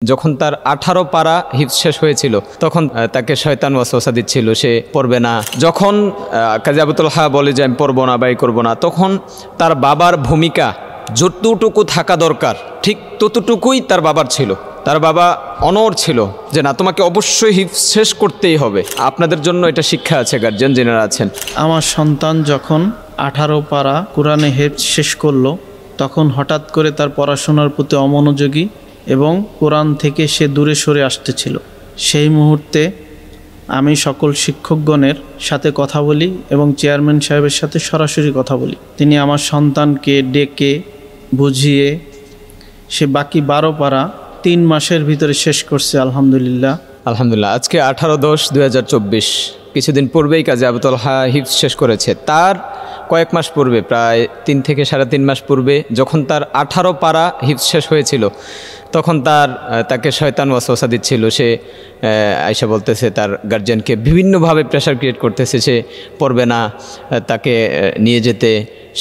যখন তার 18 পারা হিফজ শেষ হয়েছিল তখন তাকে শয়তান ওয়াসওয়াসা দিচ্ছিল সে পড়বে না। যখন কাজী আবু তালহা বলে যে আমি পড়বো না বা এই করবো না, তখন তার বাবার ভূমিকা যতটুকু থাকা দরকার ঠিক ততটুকুই তার বাবার ছিল। তার বাবা অনড় ছিল যে না, তোমাকে অবশ্যই হিফজ শেষ করতেই হবে। আপনাদের জন্য এটা শিক্ষা আছে, গার্জিয়ান যিনারা আছেন। আমার সন্তান যখন 18 পারা কোরআনে হিফজ শেষ করলো, তখন হঠাৎ করে তার পড়াশোনার প্রতি অমনোযোগী এবং কোরআন থেকে সে দূরে সরে আসতেছিল। সেই মুহূর্তে আমি সকল শিক্ষকগণের সাথে কথা বলি এবং চেয়ারম্যান সাহেবের সাথে সরাসরি কথা বলি। তিনি আমার সন্তানকে ডেকে বুঝিয়ে সে বাকি 12 পারা 3 মাসের ভিতরে শেষ করছে। আলহামদুলিল্লাহ। আজকে 18-10-2024, কিছুদিন পূর্বেই কাজী আবু তালহা হিফজ শেষ করেছে। তার কয়েক মাস পূর্বে, প্রায় 3 থেকে 3.5 মাস পূর্বে, যখন তার 18 পারা হিফজ শেষ হয়েছিল তখন তাকে শয়তান ওয়াসওয়াসা দিচ্ছিল। সে আয়েশা বলতেছে তার গার্জিয়ানকে বিভিন্নভাবে প্রেশার ক্রিয়েট করতেছে, সে পড়বে না, তাকে নিয়ে যেতে,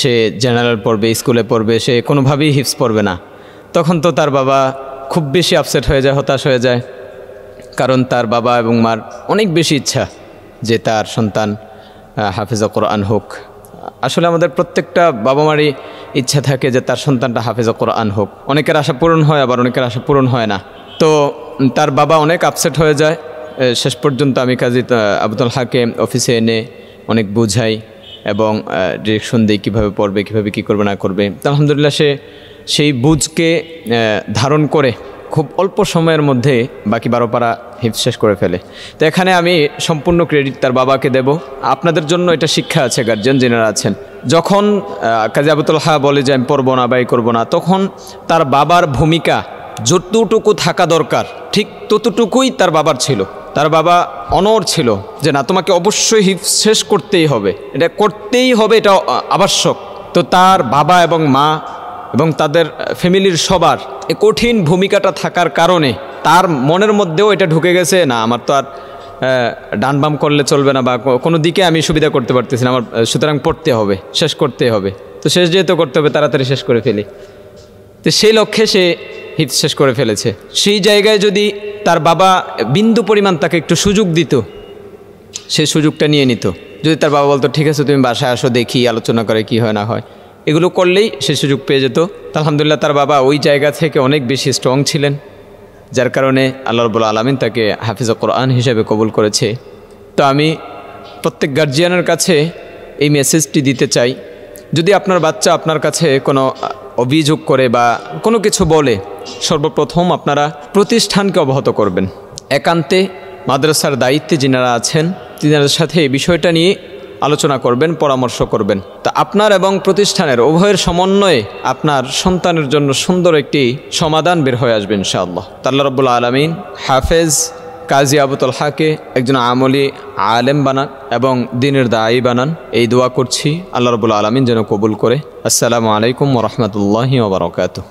সে জেনারেল পড়বে, স্কুলে পড়বে, সে কোনোভাবেই হিফজ পড়বে না। তখন তো তার বাবা খুব বেশি আপসেট হয়ে যায়, হতাশ হয়ে যায়, কারণ তার বাবা এবং মার অনেক বেশি ইচ্ছা যে তার সন্তান হাফেজা কোরআন হোক। আসলে আমাদের প্রত্যেকটা বাবা মারই ইচ্ছা থাকে যে তার সন্তানটা হাফেজা কোরআন হোক। অনেকের আশা পূরণ হয়, আবার অনেকের আশা পূরণ হয় না। তো তার বাবা অনেক আপসেট হয়ে যায়। শেষ পর্যন্ত আমি কাজী আবু তালহাকে অফিসে এনে অনেক বুঝাই এবং ডিরেকশন দিই কীভাবে পড়বে, কীভাবে কী করবে না করবে। আলহামদুলিল্লাহ সে সেই বুঝকে ধারণ করে খুব অল্প সময়ের মধ্যে বাকি 12 পারা হিফজ শেষ করে ফেলে। তো এখানে আমি সম্পূর্ণ ক্রেডিট তার বাবাকে দেব। আপনাদের জন্য এটা শিক্ষা আছে, গার্জিয়ান যিনারা আছেন। যখন কাজী আবু তালহা বলে যে আমি পড়বো না বা এই করবো না, তখন তার বাবার ভূমিকা যতটুকু থাকা দরকার ঠিক ততটুকুই তার বাবার ছিল। তার বাবা অনড় ছিল যে না, তোমাকে অবশ্যই হিফজ শেষ করতেই হবে, এটা করতেই হবে, এটা আবশ্যক। তো তার বাবা এবং মা এবং তাদের ফ্যামিলির সবার এই কঠিন ভূমিকাটা থাকার কারণে তার মনের মধ্যেও এটা ঢুকে গেছে, না আমার তো আর ডান বাম করলে চলবে না, বা কোনো দিকে আমি সুবিধা করতে পারতেছি না, আমার সুতরাং পড়তে হবে, শেষ করতে হবে। তো শেষ যেহেতু করতে হবে তাড়াতাড়ি শেষ করে ফেলি। তো সেই লক্ষ্যে সে হিফজ শেষ করে ফেলেছে। সেই জায়গায় যদি তার বাবা বিন্দু পরিমাণ তাকে একটু সুযোগ দিত, সেই সুযোগটা নিয়ে নিত। যদি তার বাবা বলতো ঠিক আছে তুমি বাসায় আসো, দেখি আলোচনা করে কি হয় না হয়, এগুলো করলেই সে সুযোগ পেয়ে যেত। আলহামদুলিল্লাহ তার বাবা ওই জায়গা থেকে অনেক বেশি স্ট্রং ছিলেন, যার কারণে আল্লাহ রাব্বুল আলামিন তাকে হাফিজা কোরআন হিসেবে কবুল করেছে। তো আমি প্রত্যেক গার্জিয়ানের কাছে এই মেসেজটি দিতে চাই, যদি আপনার বাচ্চা আপনার কাছে কোনো অভিযোগ করে বা কোনো কিছু বলে, সর্বপ্রথম আপনারা প্রতিষ্ঠানকে অবগত করবেন। একান্তে মাদ্রাসার দায়িত্বে যিনারা আছেন তিনাদের সাথে এই বিষয়টা নিয়ে আলোচনা করবেন, পরামর্শ করবেন। তা আপনার এবং প্রতিষ্ঠানের উভয়ের সমন্বয়ে আপনার সন্তানের জন্য সুন্দর একটি সমাধান বের হয়ে আসবে ইনশাআল্লাহ। আল্লাহ রাব্বুল আলামিন হাফেজ কাজী আবু তালহাকে একজন আমলি আলেম বানান এবং দ্বীনের দায়ী বানান, এই দোয়া করছি। আল্লাহ রাব্বুল আলামিন যেন কবুল করে। আসসালামু আলাইকুম ওয়া রাহমাতুল্লাহি ওয়া বারাকাতুহু।